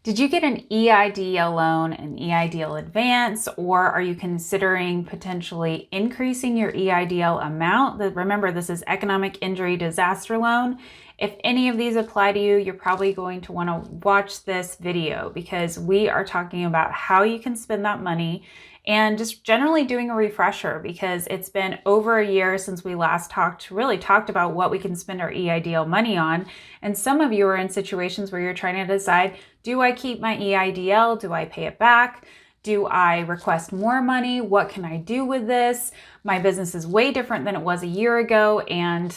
Did you get an EIDL loan, an EIDL advance, or are you considering potentially increasing your EIDL amount? Remember, this is economic injury disaster loan. If any of these apply to you, you're probably going to want to watch this video because we are talking about how you can spend that money and just generally doing a refresher because it's been over a year since we last really talked about what we can spend our EIDL money on. And some of you are in situations where you're trying to decide, do I keep my EIDL? Do I pay it back? Do I request more money? What can I do with this? My business is way different than it was a year ago. And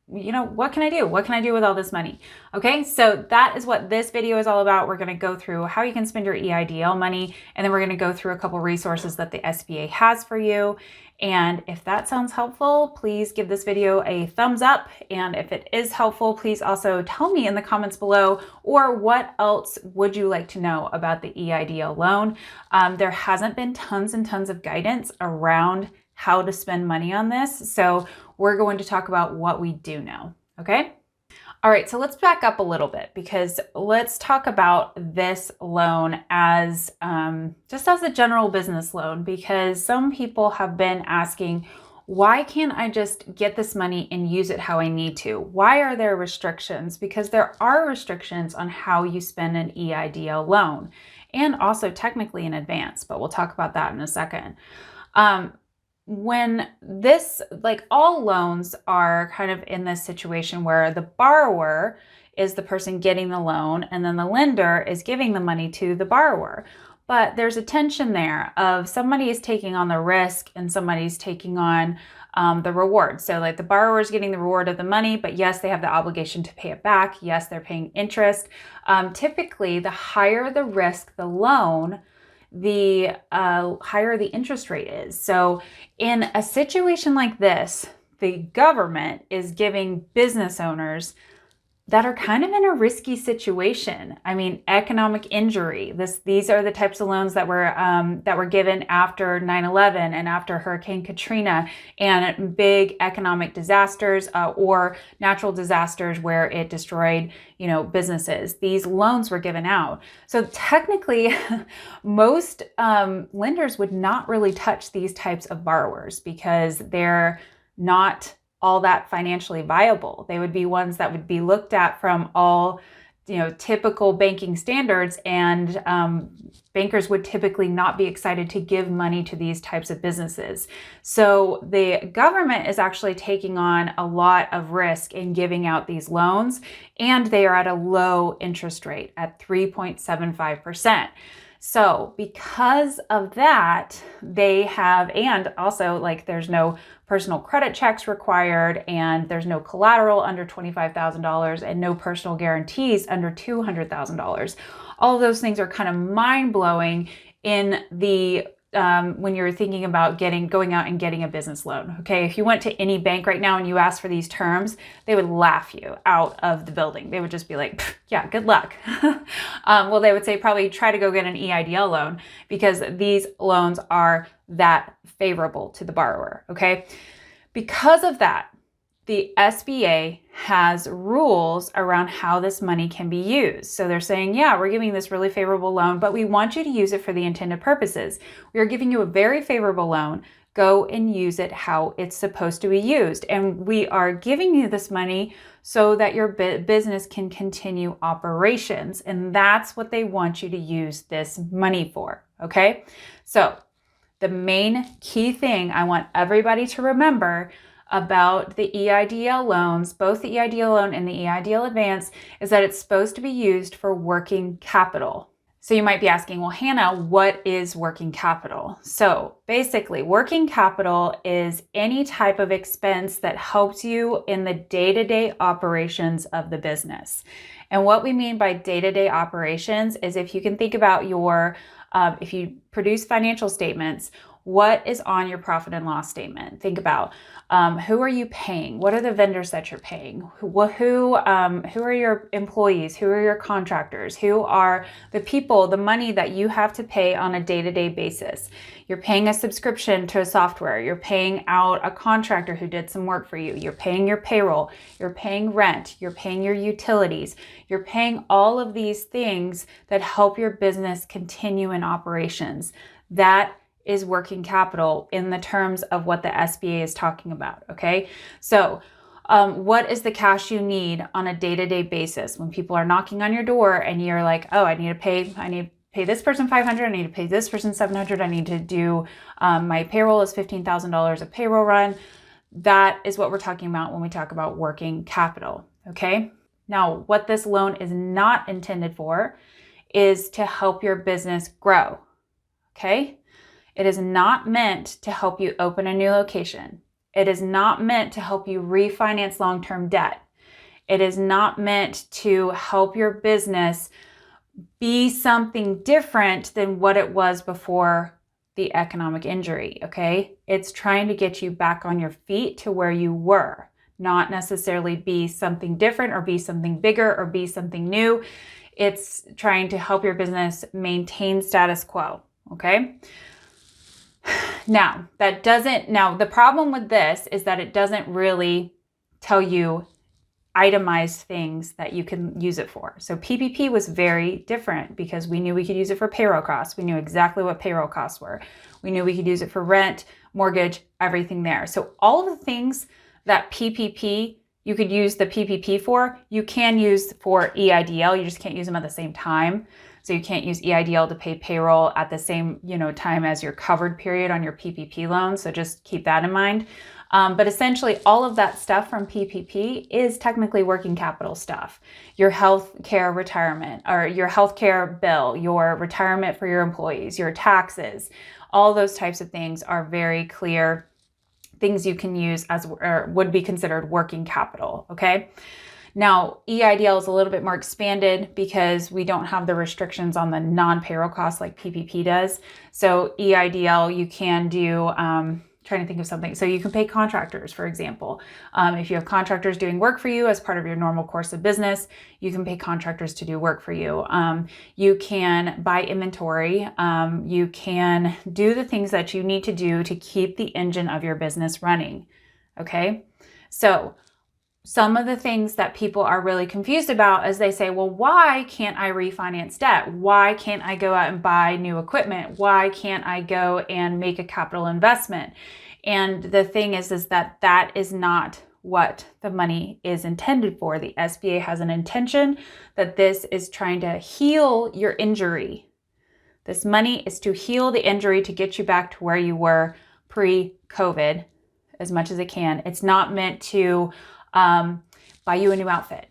what can I do? What can I do with all this money? Okay, so that is what this video is all about. We're going to go through how you can spend your EIDL money, and then we're going to go through a couple resources that the SBA has for you. And if that sounds helpful, please give this video a thumbs up. And if it is helpful, please also tell me in the comments below, or what else would you like to know about the EIDL loan? There hasn't been tons and tons of guidance around how to spend money on this. So we're going to talk about what we do know, okay? All right, so let's back up a little bit because let's talk about this loan as just as a general business loan, because some people have been asking, why can't I just get this money and use it how I need to? Why are there restrictions? Because there are restrictions on how you spend an EIDL loan and also technically in advance, but we'll talk about that in a second. When this, like all loans are kind of in this situation where the borrower is the person getting the loan and then the lender is giving the money to the borrower. But there's a tension there of somebody is taking on the risk and somebody's taking on the reward. So like the borrower is getting the reward of the money, but yes, they have the obligation to pay it back. Yes, they're paying interest. Typically, the higher the risk, the loan, the higher the interest rate is. So in a situation like this, the government is giving business owners that are kind of in a risky situation. I mean, economic injury. These are the types of loans that were given after 9/11 and after Hurricane Katrina and big economic disasters or natural disasters where it destroyed, businesses. These loans were given out. So technically, most lenders would not really touch these types of borrowers because they're not all that financially viable. They would be ones that would be looked at from all, typical banking standards, and bankers would typically not be excited to give money to these types of businesses. So the government is actually taking on a lot of risk in giving out these loans, and they are at a low interest rate at 3.75%. So because of that, they have, and also like there's no personal credit checks required, and there's no collateral under $25,000 and no personal guarantees under $200,000. All of those things are kind of mind-blowing in the when you're thinking about going out and getting a business loan. Okay, if you went to any bank right now and you asked for these terms, they would laugh you out of the building. They would just be like, yeah, good luck. Well, they would say probably try to go get an EIDL loan because these loans are that favorable to the borrower. Okay, because of that, the SBA has rules around how this money can be used. So they're saying, yeah, we're giving this really favorable loan, but we want you to use it for the intended purposes. We are giving you a very favorable loan. Go and use it how it's supposed to be used. And we are giving you this money so that your business can continue operations. And that's what they want you to use this money for. Okay. So the main key thing I want everybody to remember about the EIDL loans, both the EIDL loan and the EIDL advance, is that it's supposed to be used for working capital. So you might be asking, well, Hannah, what is working capital? So basically, working capital is any type of expense that helps you in the day-to-day operations of the business. And what we mean by day-to-day operations is if you can think about if you produce financial statements, what is on your profit and loss statement. Think about who are you paying? What are the vendors that you're paying? Who are your employees? Who are your contractors? Who are the people, the money that you have to pay on a day-to-day basis? You're paying a subscription to a software. You're paying out a contractor who did some work for you. You're paying your payroll. You're paying rent. You're paying your utilities. You're paying all of these things that help your business continue in operations. That is working capital in the terms of what the SBA is talking about, okay? So what is the cash you need on a day-to-day basis when people are knocking on your door and you're like, oh, I need to pay this person $500, I need to pay this person $700, I need to do, my payroll is $15,000 a payroll run. That is what we're talking about when we talk about working capital, okay? Now, what this loan is not intended for is to help your business grow, okay? It is not meant to help you open a new location. It is not meant to help you refinance long-term debt. It is not meant to help your business be something different than what it was before the economic injury, okay? It's trying to get you back on your feet to where you were, not necessarily be something different or be something bigger or be something new. It's trying to help your business maintain status quo, okay? Now, the problem with this is that it doesn't really tell you itemized things that you can use it for. So PPP was very different because we knew we could use it for payroll costs. We knew exactly what payroll costs were. We knew we could use it for rent, mortgage, everything there. So all of the things that PPP, you could use the PPP for, you can use for EIDL. You just can't use them at the same time. So you can't use EIDL to pay payroll at the same, time as your covered period on your PPP loan. So just keep that in mind. But essentially all of that stuff from PPP is technically working capital stuff. Your health care retirement or your health care bill, your retirement for your employees, your taxes, all those types of things are very clear things you can use as or would be considered working capital, okay? Now, EIDL is a little bit more expanded because we don't have the restrictions on the non-payroll costs like PPP does. So EIDL, you can do, trying to think of something. So you can pay contractors, for example. If you have contractors doing work for you as part of your normal course of business, you can pay contractors to do work for you. You can buy inventory. You can do the things that you need to do to keep the engine of your business running, okay? So some of the things that people are really confused about is they say, well, why can't I refinance debt? Why can't I go out and buy new equipment? Why can't I go and make a capital investment? And the thing is that is not what the money is intended for. The SBA has an intention that this is trying to heal your injury. This money is to heal the injury to get you back to where you were pre-COVID as much as it can. It's not meant to buy you a new outfit,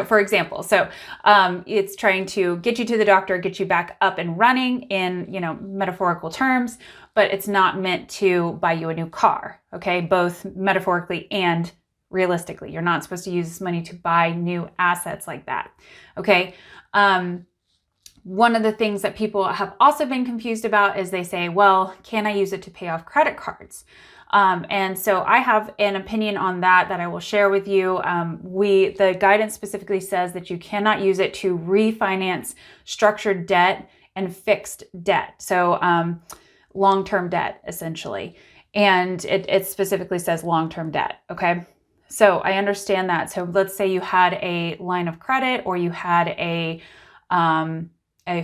for example. So it's trying to get you to the doctor, get you back up and running in, metaphorical terms, but it's not meant to buy you a new car, okay? Both metaphorically and realistically. You're not supposed to use this money to buy new assets like that, okay? One of the things that people have also been confused about is they say, well, can I use it to pay off credit cards? And so I have an opinion on that I will share with you. The guidance specifically says that you cannot use it to refinance structured debt and fixed debt. So long-term debt, essentially. And it specifically says long-term debt, okay? So I understand that. So let's say you had a line of credit or you had a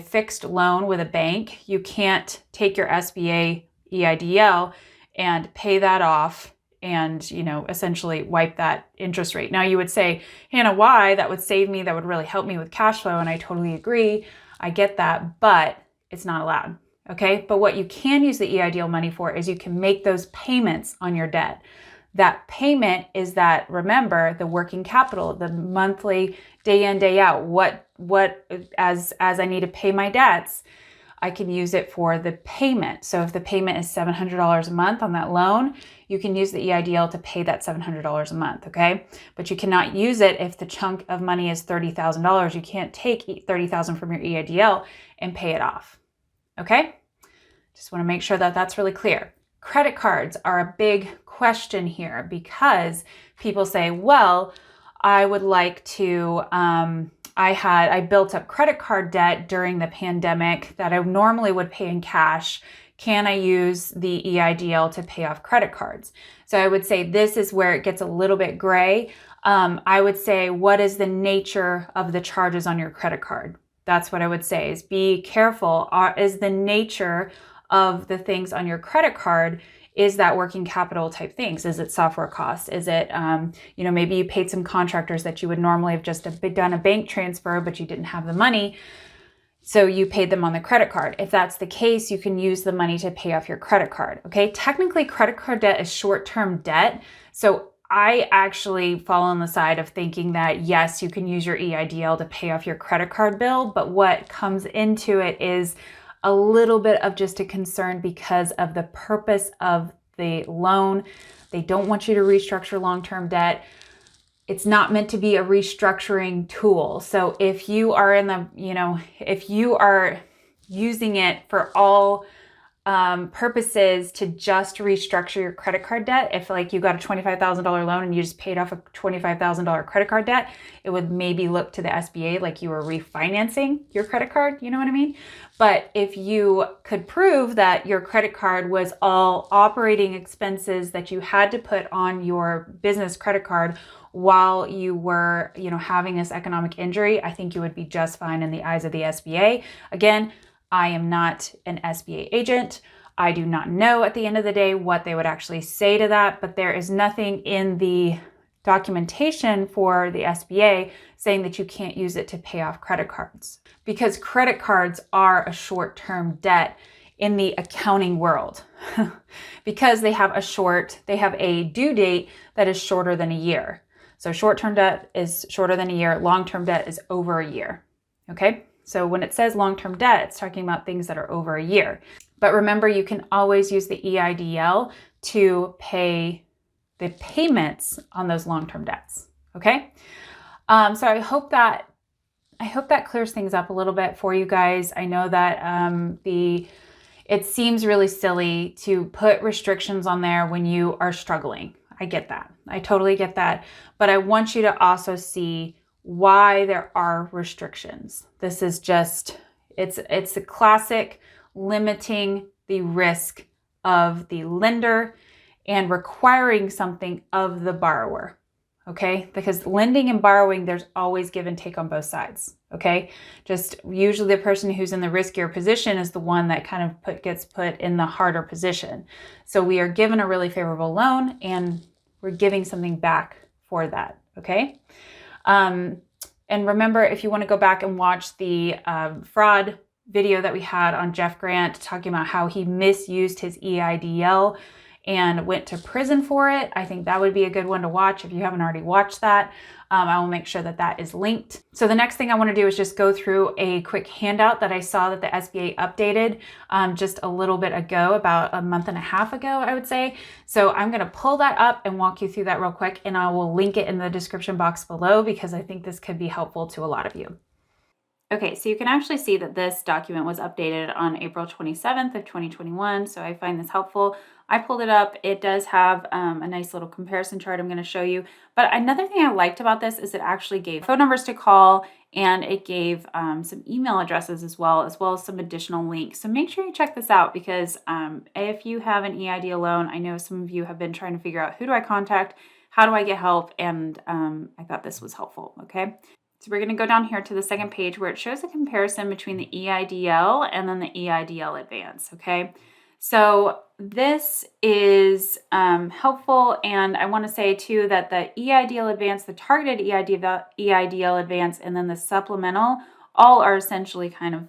fixed loan with a bank. You can't take your SBA EIDL and pay that off and, essentially wipe that interest rate. Now you would say, Hannah, why? That would save me. That would really help me with cash flow. And I totally agree. I get that, but it's not allowed. Okay. But what you can use the EIDL money for is you can make those payments on your debt. That payment is that, remember, the working capital, the monthly day in, day out, as I need to pay my debts, I can use it for the payment. So if the payment is $700 a month on that loan, you can use the EIDL to pay that $700 a month, okay? But you cannot use it if the chunk of money is $30,000. You can't take $30,000 from your EIDL and pay it off, okay? Just want to make sure that that's really clear. Credit cards are a big question here because people say, well, I would like to, I built up credit card debt during the pandemic that I normally would pay in cash. Can I use the EIDL to pay off credit cards? So I would say this is where it gets a little bit gray. I would say, what is the nature of the charges on your credit card? That's what I would say, is be careful. Is the nature of the things on your credit card, is that working capital type things? Is it software costs? Is it, maybe you paid some contractors that you would normally have just done a bank transfer, but you didn't have the money, so you paid them on the credit card. If that's the case, you can use the money to pay off your credit card, okay? Technically, credit card debt is short-term debt, so I actually fall on the side of thinking that, yes, you can use your EIDL to pay off your credit card bill, but what comes into it is a little bit of just a concern because of the purpose of the loan. They don't want you to restructure long-term debt. It's not meant to be a restructuring tool. So if you are if you are using it for all purposes to just restructure your credit card debt, if like you got a $25,000 loan and you just paid off a $25,000 credit card debt, it would maybe look to the SBA like you were refinancing your credit card, you know what I mean? But if you could prove that your credit card was all operating expenses that you had to put on your business credit card while you were, having this economic injury, I think you would be just fine in the eyes of the SBA. Again, I am not an SBA agent. I do not know at the end of the day what they would actually say to that, but there is nothing in the documentation for the SBA saying that you can't use it to pay off credit cards, because credit cards are a short-term debt in the accounting world because they have a due date that is shorter than a year. So short-term debt is shorter than a year. Long-term debt is over a year. Okay. So when it says long-term debt, it's talking about things that are over a year. But remember, you can always use the EIDL to pay the payments on those long-term debts. Okay. So I hope that clears things up a little bit for you guys. I know that it seems really silly to put restrictions on there when you are struggling. I get that. I totally get that. But I want you to also see why there are restrictions. This is just, it's a classic limiting the risk of the lender and requiring something of the borrower. Okay, because lending and borrowing, there's always give and take on both sides. Okay, just usually the person who's in the riskier position is the one that kind of gets put in the harder position. So we are given a really favorable loan and we're giving something back for that. Okay, and remember, if you want to go back and watch the fraud video that we had on Jeff Grant talking about how he misused his EIDL and went to prison for it, I think that would be a good one to watch if you haven't already watched that. I will make sure that that is linked. So the next thing I want to do is just go through a quick handout that I saw that the SBA updated just a little bit ago, about a month and a half ago, I would say. So I'm going to pull that up and walk you through that real quick, and I will link it in the description box below because I think this could be helpful to a lot of you. Okay, so you can actually see that this document was updated on April 27th of 2021, so I find this helpful. I pulled it up. It does have a nice little comparison chart I'm going to show you. But another thing I liked about this is it actually gave phone numbers to call, and it gave some email addresses as well as some additional links. So make sure you check this out because if you have an EIDL loan, I know some of you have been trying to figure out who do I contact, how do I get help, and I thought this was helpful, okay? So we're going to go down here to the second page where it shows a comparison between the EIDL and then the EIDL Advance, okay? So this is helpful, and I want to say too that the EIDL Advance, the targeted EIDL Advance, and then the supplemental, all are essentially kind of,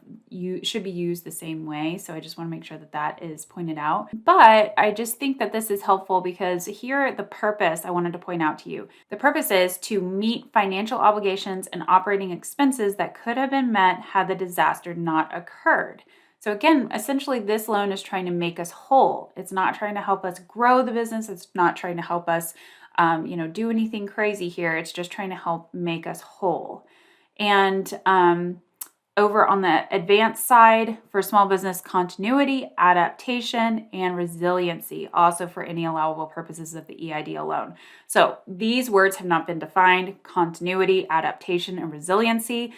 should be used the same way. So I just want to make sure that that is pointed out. But I just think that this is helpful because here the purpose I wanted to point out to you. The purpose is to meet financial obligations and operating expenses that could have been met had the disaster not occurred. So again, essentially this loan is trying to make us whole. It's not trying to help us grow the business. It's not trying to help us, do anything crazy here. It's just trying to help make us whole. And Over on the advanced side for small business, continuity, adaptation, and resiliency, also for any allowable purposes of the EIDL loan. So these words have not been defined: continuity, adaptation, and resiliency.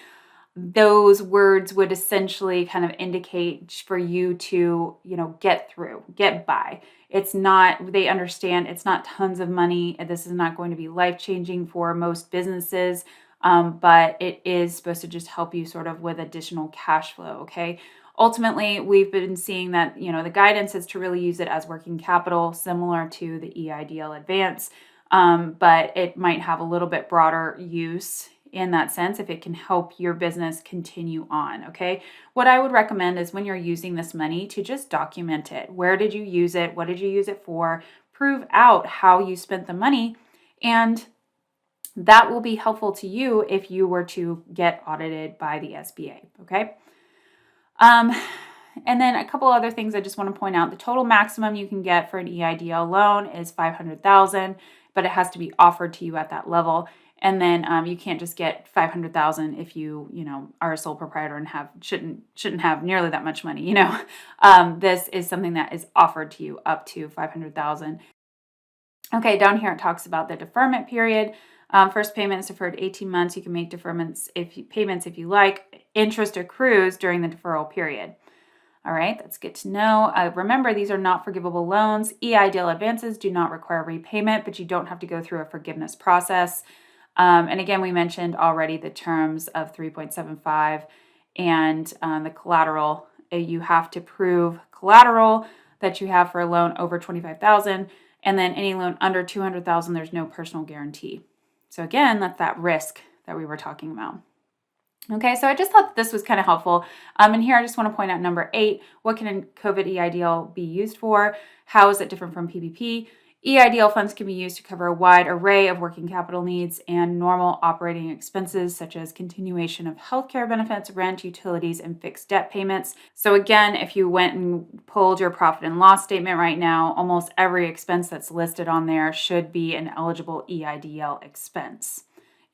Those words would essentially kind of indicate for you to, get through, get by. It's not, they understand it's not tons of money. This is not going to be life-changing for most businesses. But it is supposed to just help you sort of with additional cash flow, okay? Ultimately, we've been seeing that, the guidance is to really use it as working capital, similar to the EIDL Advance, but it might have a little bit broader use in that sense if it can help your business continue on, okay? What I would recommend is when you're using this money to just document it. Where did you use it? What did you use it for? Prove out how you spent the money, and that will be helpful to you if you were to get audited by the SBA, okay? And then a couple other things I just want to point out. The total maximum you can get for an EIDL loan is $500,000, but it has to be offered to you at that level. And then you can't just get $500,000 if you are a sole proprietor and shouldn't have nearly that much money. This is something that is offered to you up to $500,000. Okay, down here it talks about the deferment period. First payment is deferred 18 months. You can make payments if you like. Interest accrues during the deferral period. All right, that's good to know. Remember, these are not forgivable loans. EIDL advances do not require repayment, but you don't have to go through a forgiveness process. And again, we mentioned already the terms of 3.75 and the collateral. You have to prove collateral that you have for a loan over $25,000, and then any loan under $200,000, there's no personal guarantee. So again, that's that risk that we were talking about. Okay, so I just thought this was kind of helpful. And here I just want to point out number 8, what can a COVID EIDL be used for? How is it different from PPP? EIDL funds can be used to cover a wide array of working capital needs and normal operating expenses, such as continuation of healthcare benefits, rent, utilities, and fixed debt payments. So again, if you went and pulled your profit and loss statement right now, almost every expense that's listed on there should be an eligible EIDL expense.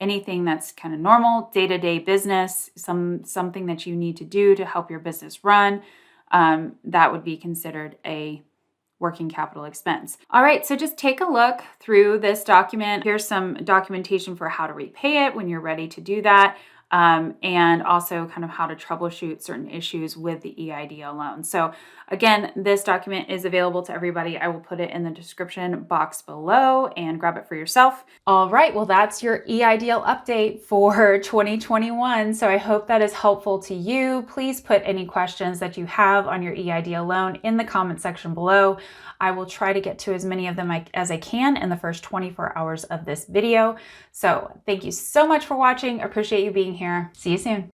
Anything that's kind of normal, day-to-day business, something that you need to do to help your business run, that would be considered a working capital expense. All right, so just take a look through this document. Here's some documentation for how to repay it when you're ready to do that, and also kind of how to troubleshoot certain issues with the EIDL loan. So again, this document is available to everybody. I will put it in the description box below and grab it for yourself. All right, well, that's your EIDL update for 2021. So I hope that is helpful to you. Please put any questions that you have on your EIDL loan in the comment section below. I will try to get to as many of them as I can in the first 24 hours of this video. So thank you so much for watching. Appreciate you being here. See you soon.